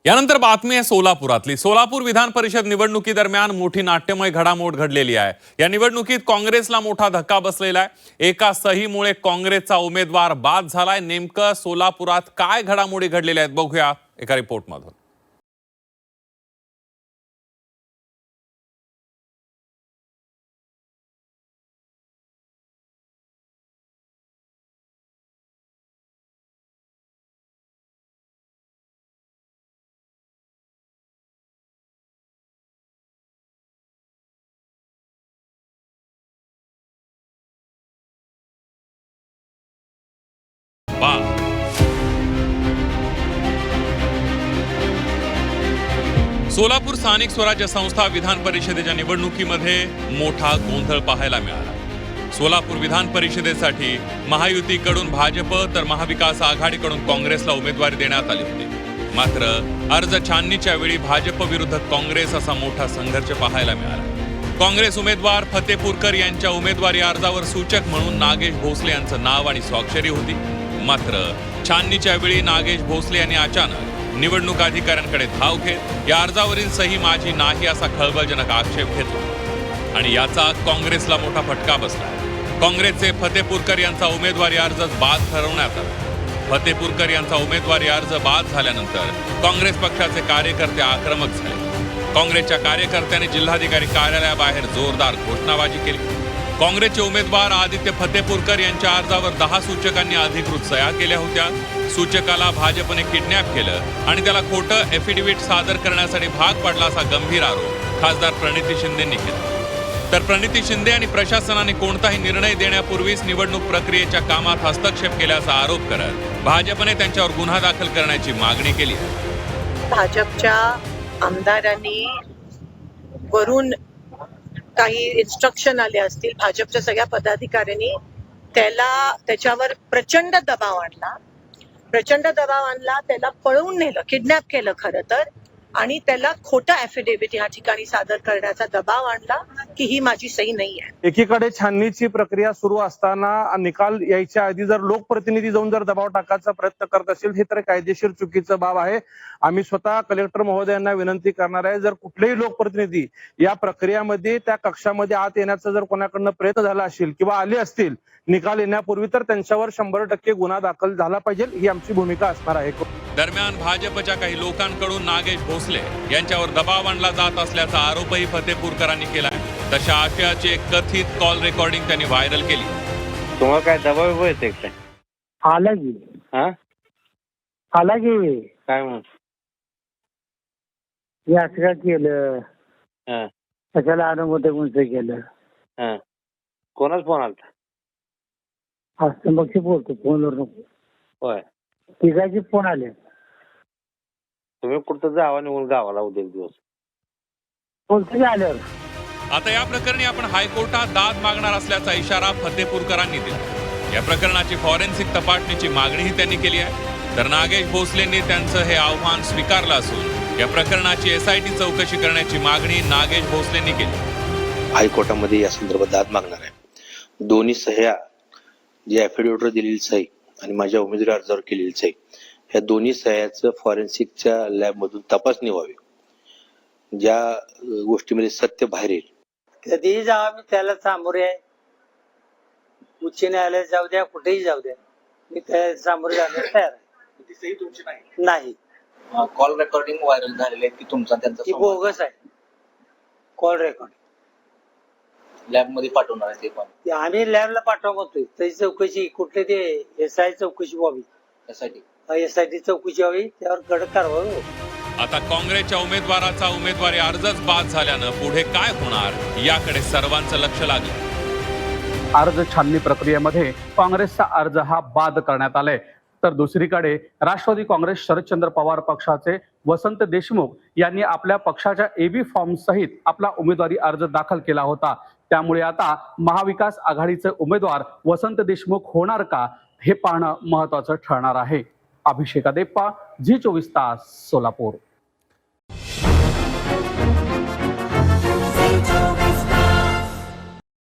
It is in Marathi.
यानंतर बातमी आहे सोलापुरातली। सोलापूर विधान परिषद निवडणुकीदरम्यान मोठी नाट्यमय घडामोड घडलेली आहे। या निवडणुकीत काँग्रेसला मोठा धक्का बसलेला आहे। एका सहीमुळे काँग्रेसचा उमेदवार बाद झालाय। नेमकं सोलापुरात काय घडामोडी घडलेल्या आहेत बघूया एका रिपोर्टमधून। सोलापूर स्थानिक स्वराज्य संस्था विधान परिषदेच्या निवडणुकीमध्ये मोठा गोंधळ पाहायला मिळाला। सोलापूर विधान परिषदेसाठी महायुतीकडून भाजप तर महाविकास आघाडीकडून काँग्रेसला उमेदवारी देण्यात आली होती। मात्र अर्ज छाननीच्या वेळी भाजप विरुद्ध काँग्रेस असा मोठा संघर्ष पाहायला मिळाला। काँग्रेस उमेदवार फतेपूरकर यांच्या उमेदवारी अर्जावर सूचक म्हणून नागेश भोसले यांचं नाव आणि स्वाक्षरी होती। मात्र छाननीच्या वेळी नागेश भोसले यांनी अचानक निवडणूक अधिकाऱ्यांकडे धाव घेत या अर्जावरील सही माझी नाही असा खळबळजनक आक्षेप घेतला आणि याचा काँग्रेसला मोठा फटका बसला। काँग्रेसचे फतेपूरकर यांचा उमेदवारी अर्ज बाद ठरवण्यात आला। फतेपूरकर यांचा उमेदवारी अर्ज बाद झाल्यानंतर काँग्रेस पक्षाचे कार्यकर्ते आक्रमक झाले। काँग्रेसच्या कार्यकर्त्यांनी जिल्हाधिकारी कार्यालयाबाहेर जोरदार घोषणाबाजी केली। काँग्रेसचे उमेदवार आदित्य फतेपूरकर यांच्या अर्जावर 10 सूचकांनी अधिकृत सह्या केल्या होत्या। सूचकाला भाजपने किडनॅप केलं आणि त्याला खोटं एफिडेव्हिट सादर करण्यासाठी भाग पाडला असा गंभीर आरोप खासदार प्रणिती शिंदेंनी केला। तर प्रणिती शिंदे आणि प्रशासनाने कोणताही निर्णय देण्यापूर्वीच निवडणूक प्रक्रियेच्या कामात हस्तक्षेप केल्याचा आरोप करत भाजपने त्यांच्यावर गुन्हा दाखल करण्याची मागणी केली आहे। भाजपच्या आमदारांनी वरून काही इन्स्ट्रक्शन आले असतील, भाजपच्या सगळ्या पदाधिकाऱ्यांनी त्याच्यावर प्रचंड दबाव आणला, त्याला पळवून नेलं, किडनॅप केलं खरं तर, आणि त्याला खोटा ॲफिडेव्हिट या ठिकाणी सादर करण्याचा दबाव आणला की ही माझी सही नाही आहे। एकीकडे छाननीची प्रक्रिया सुरू असताना निकाल यायच्या आधी जर लोकप्रतिनिधी जाऊन जर दबाव टाकायचा प्रयत्न करत असेल हे तर कायदेशीर चुकीचं बाब आहे। आम्ही स्वतः कलेक्टर महोदयांना विनंती करणार आहे, जर कुठलेही लोकप्रतिनिधी या प्रक्रियामध्ये त्या कक्षामध्ये आत येण्याचा जर कोणाकडनं प्रयत्न झाला असेल किंवा आले असतील निकाल येण्यापूर्वी तर त्यांच्यावर 100% गुन्हा दाखल झाला पाहिजे, ही आमची भूमिका असणार आहे। दरम्यान भाजपच्या काही लोकांकडून नागेश भोसले यांच्यावर दबाव आणला जात असल्याचा आरोपही फतेपूरकरांनी केलाय। तशा आशयाची एक कथित कॉल रेकॉर्डिंग त्यांनी व्हायरल केली। तुम्हाला काय दबाव येते काय? आला की आला की काय म्हणून असं का केलं, कशाला अनुमती कोणतं केलं, कोणाच फोन आलता? असं मग बोलतो फोनवर नको। होय, तिघाचे फोन आले। तुम्ही कुठं जावा निघून गावाला उद्या एक दिवस बोलतो की आल्यावर। आता या प्रकरणी आपण हायकोर्टात दाद मागणार असल्याचा इशारा फतेपूरकरांनी दिला। या प्रकरणाची फॉरेन्सिक तपासणीची मागणीही त्यांनी केली आहे। तर नागेश भोसलेंनी त्यांचं हे आव्हान स्वीकारलं असून या प्रकरणाची SIT चौकशी करण्याची मागणी नागेश भोसलेंनी केली। हायकोर्टामध्ये या संदर्भात दाद मागणार आहे। दोन्ही सह्या, जी ॲफिडेव्हिटवर दिलेली सही आणि माझ्या उमेदवारी अर्जावर केलेली सही, ह्या दोन्ही सह्याचं फॉरेन्सिकच्या लॅबमधून तपासणी व्हावी। ज्या गोष्टीमध्ये सत्य बाहेर येईल कधीही जावा, मी त्याला सामोरे आहे। उच्च न्यायालयात जाऊ द्या, कुठेही जाऊ द्या, मी त्या सामोरे जाण्यास तयार आहे। ती सही तुमची नाही। कॉल रेकॉर्डिंग व्हायरल झालेले की तुमचा त्यांचा ती बोगस आहे। कॉल रेकॉर्ड लॅब मध्ये पाठवणार आहे ते पण आम्ही लॅबला पाठवा म्हणतोय, त्याची चौकशी कुठले ते SI चौकशी व्हावी, SIT चौकशी व्हावी, त्यावर कडक कारवाई व्हावी। आता काँग्रेसच्या उमेदवाराचा उमेदवारी अर्जच बाद झाल्यानं पुढे काय होणार याकडे सर्वांचं लक्ष लागलं। अर्ज छाननी प्रक्रियेमध्ये काँग्रेसचा अर्ज हा बाद करण्यात आलाय, तर दुसरीकडे राष्ट्रवादी काँग्रेस शरदचंद्र पवार पक्षाचे वसंत देशमुख यांनी आपल्या पक्षाच्या AB फॉर्म सहित आपला उमेदवारी अर्ज दाखल केला होता। त्यामुळे आता महाविकास आघाडीचे उमेदवार वसंत देशमुख होणार का हे पाहणं महत्त्वाचं ठरणार आहे। अभिषेक अदेप्पा, झी 24 तास, सोलापूर।